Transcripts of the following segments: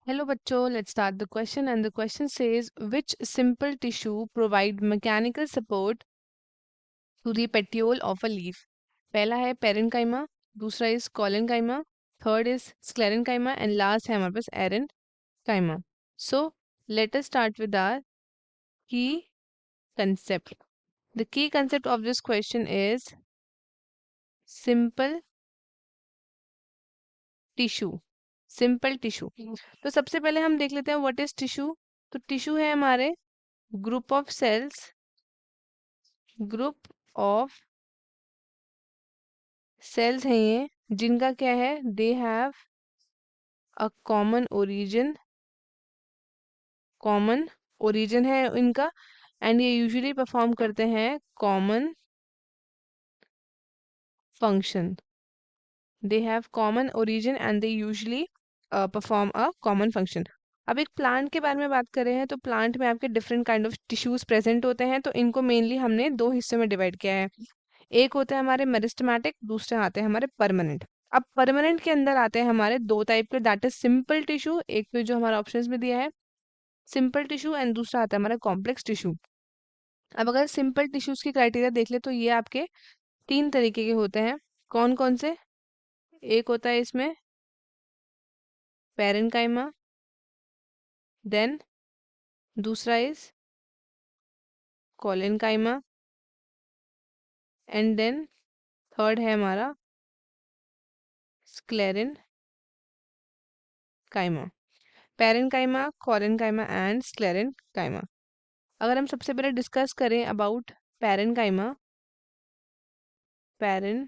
Hello बच्चों, let's start the question and the question says which simple tissue provide mechanical support to the petiole of a leaf? पहला है parenchyma, दूसरा is collenchyma, third is sclerenchyma and last है हमारे पास aerenchyma. So let us start with our key concept. The key concept of this question is simple tissue. Simple tissue. तो सबसे पहले हम देख लेते हैं व्हाट इज टिश्यू. तो टिश्यू है हमारे group of cells, group of cells हैं ये, जिनका क्या है, they have a common origin है इनका, एंड ये यूजुअली परफॉर्म करते हैं common function. They have common origin and they usually perform a common function. अब एक प्लांट के बारे में बात कर रहे हैं, तो प्लांट में आपके different kind of tissues present होते हैं. तो इनको मेनली हमने दो हिस्सों में डिवाइड किया है. एक होता है हमारे मेरिस्टेमेटिक, दूसरे आते हैं हमारे परमानेंट. अब परमानेंट के अंदर आते हैं हमारे दो टाइप के, दैट इज सिंपल टिश्यू, एक तो जो हमारा ऑप्शंस में दिया है सिंपल टिश्यू, एंड दूसरा आता है हमारा कॉम्प्लेक्स टिश्यू. अब अगर सिंपल टिश्यूज की क्राइटेरिया देख ले तो ये आपके तीन तरीके के होते हैं. कौन कौन से? एक होता है इसमें पेरेन्काइमा, देन दूसरा is collenchyma, and then third है हमारा sclerenchyma. Parenchyma, collenchyma and sclerenchyma. अगर हम सबसे पहले डिस्कस करें अबाउट पेरेन्काइमा, पेरेन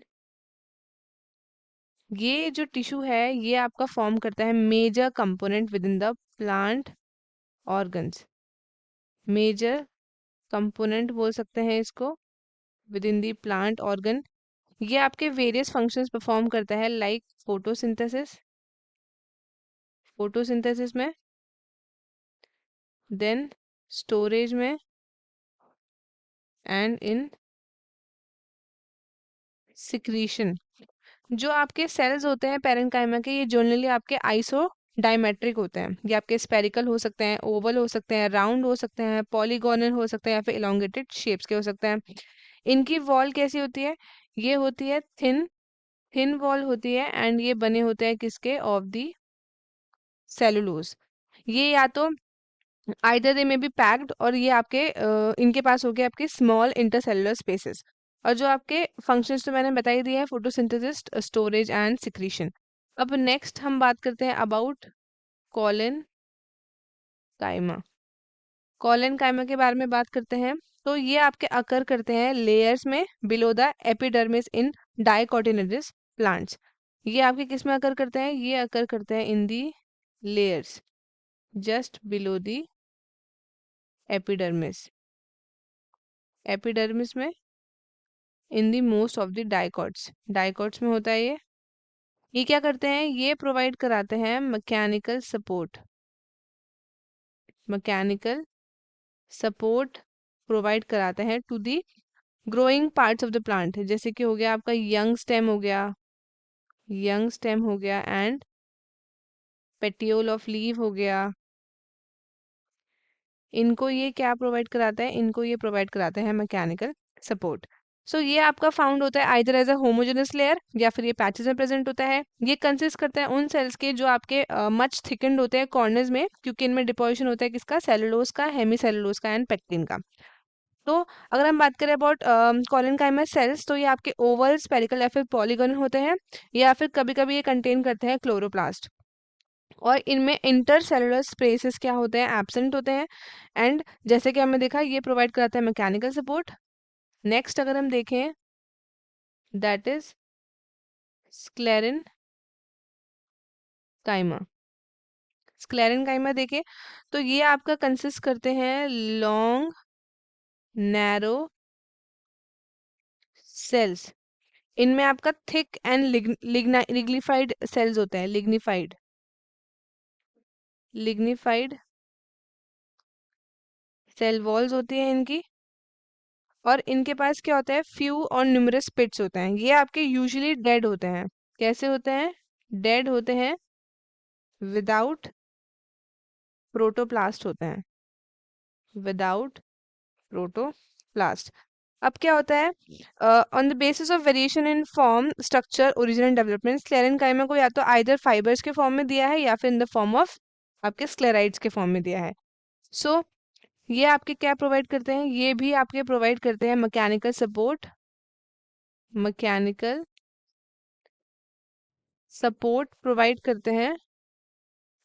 ये जो टिश्यू है ये आपका फॉर्म करता है major component within the plant organs. Major component बोल सकते हैं इसको within the plant organ. ये आपके वेरियस फंक्शंस परफॉर्म करता है, लाइक फोटोसिंथेसिस, फोटोसिंथेसिस में, देन स्टोरेज में, एंड इन सिक्रीशन. जो आपके सेल्स होते हैं पेरेन्काइमा के, ये जनरली आपके आइसो डायमेट्रिक होते हैं. ये आपके स्पेरिकल हो सकते हैं, ओवल हो सकते हैं, राउंड हो सकते हैं, पॉलीगोनल हो सकते हैं, या फिर इलोंगेटेड शेप्स के हो सकते हैं. इनकी वॉल कैसी होती है? ये होती है थिन, थिन वॉल होती है, एंड ये बने होते हैं किसके? Of the cellulose. ये या तो आइदर दे में बी पैक्ड, और ये आपके इनके पास हो गए आपके स्मॉल इंटरसेलुलर स्पेसेस. और जो आपके फंक्शंस तो मैंने बता ही दिया है, फोटोसिंथेसिस, स्टोरेज एंड सिक्रीशन. अब नेक्स्ट हम बात करते हैं अबाउट कॉलन काइमा. कॉलन काइमा के बारे में बात करते हैं. तो ये आपके अकर करते हैं लेयर्स में below the epidermis in dicotyledonous plants. ये आपके किस में अकर करते हैं? ये अकर करते हैं in the layers just below the epidermis, epidermis में, in the most of the dicots, dicots में होता है ये. ये क्या करते हैं? ये प्रोवाइड कराते हैं mechanical support, mechanical support provide कराते हैं to the growing parts of the plant. जैसे कि हो गया आपका यंग स्टेम हो गया, यंग स्टेम हो गया, एंड पेटियोल ऑफ लीव हो गया. इनको ये क्या प्रोवाइड कराता है? इनको ये प्रोवाइड कराते हैं मैकेनिकल सपोर्ट. सो ये आपका फाउंड होता है either as a homogenous layer, या फिर ये पैचेस में प्रेजेंट होता है. ये कंसिस्ट करता है उन सेल्स के जो आपके मच थिकन्ड होते हैं कॉर्नर्स में, क्योंकि इनमें डिपोजिशन होता है किसका? सेलुलोज का, हेमी सेलुलोज का, एंड पेक्टिन का. तो अगर हम बात करें अबाउट कॉलेनकाइमा सेल्स, तो ये आपके ओवल, स्पेरिकल, या फिर पॉलीगोनल होते हैं, या फिर कभी कभी ये कंटेन करते हैं क्लोरोप्लास्ट. और इनमें इंटरसेलुलर स्पेसेस क्या होते हैं? एब्सेंट होते हैं. एंड जैसे कि हमने देखा, ये प्रोवाइड कराता है मैकेनिकल सपोर्ट. नेक्स्ट अगर हम देखें, दैट इज स्क्लेरेन काइमा. स्क्लेरेन काइमा देखें तो ये आपका कंसिस्ट करते हैं लॉन्ग नैरो सेल्स. इनमें आपका थिक एंड लिग्निफाइड सेल्स होते हैं, लिग्निफाइड, लिग्निफाइड सेल वॉल्स होती है इनकी. और इनके पास क्या होता है? फ्यू और न्यूमरस पिट्स होते हैं. ये आपके यूजुअली डेड होते हैं. कैसे होते हैं? डेड होते हैं, विदाउट प्रोटोप्लास्ट होते हैं, विदाउट प्रोटोप्लास्ट। अब क्या होता है, on the basis of variation in form structure origin and development, sclerenchyma को या तो आइदर फाइबर्स के फॉर्म में दिया है या फिर इन द फॉर्म ऑफ आपके स्क्लेराइड्स के फॉर्म में दिया है। सो ये आपके क्या प्रोवाइड करते हैं, ये भी आपके प्रोवाइड करते हैं mechanical support, mechanical support provide करते हैं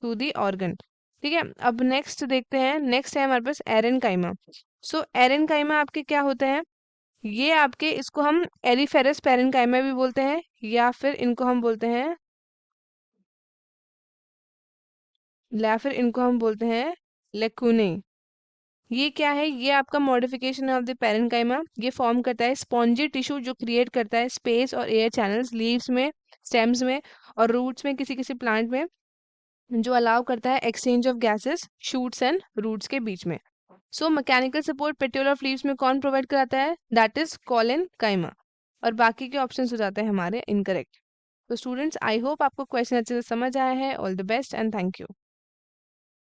टू दी ऑर्गन। ठीक है, अब नेक्स्ट देखते हैं, नेक्स्ट है हमारे पास एरेनकाइमा। सो एरेनकाइमा आपके क्या होते हैं, ये आपके, इसको हम एरिफेरस पेरेनकाइमा भी बोलते हैं या फिर इनको हम बोलते हैं, लेकुने। ये क्या है, ये आपका मॉडिफिकेशन ऑफ द पेरेनकाइमा। ये फॉर्म करता है स्पॉन्जी टिश्यू जो क्रिएट करता है स्पेस और एयर चैनल्स लीव्स में, स्टेम्स में और रूट्स में, किसी किसी प्लांट में, जो अलाउ करता है exchange of gases shoots and roots के बीच में। So mechanical support petiole of leaves में कौन प्रोवाइड कराता है, दैट इज कॉलिन काइमा। और बाकी के ऑप्शंस हो जाते हैं हमारे इनकरेक्ट। तो स्टूडेंट्स, आई होप आपको क्वेश्चन अच्छे से समझ आया है। All the best and thank you.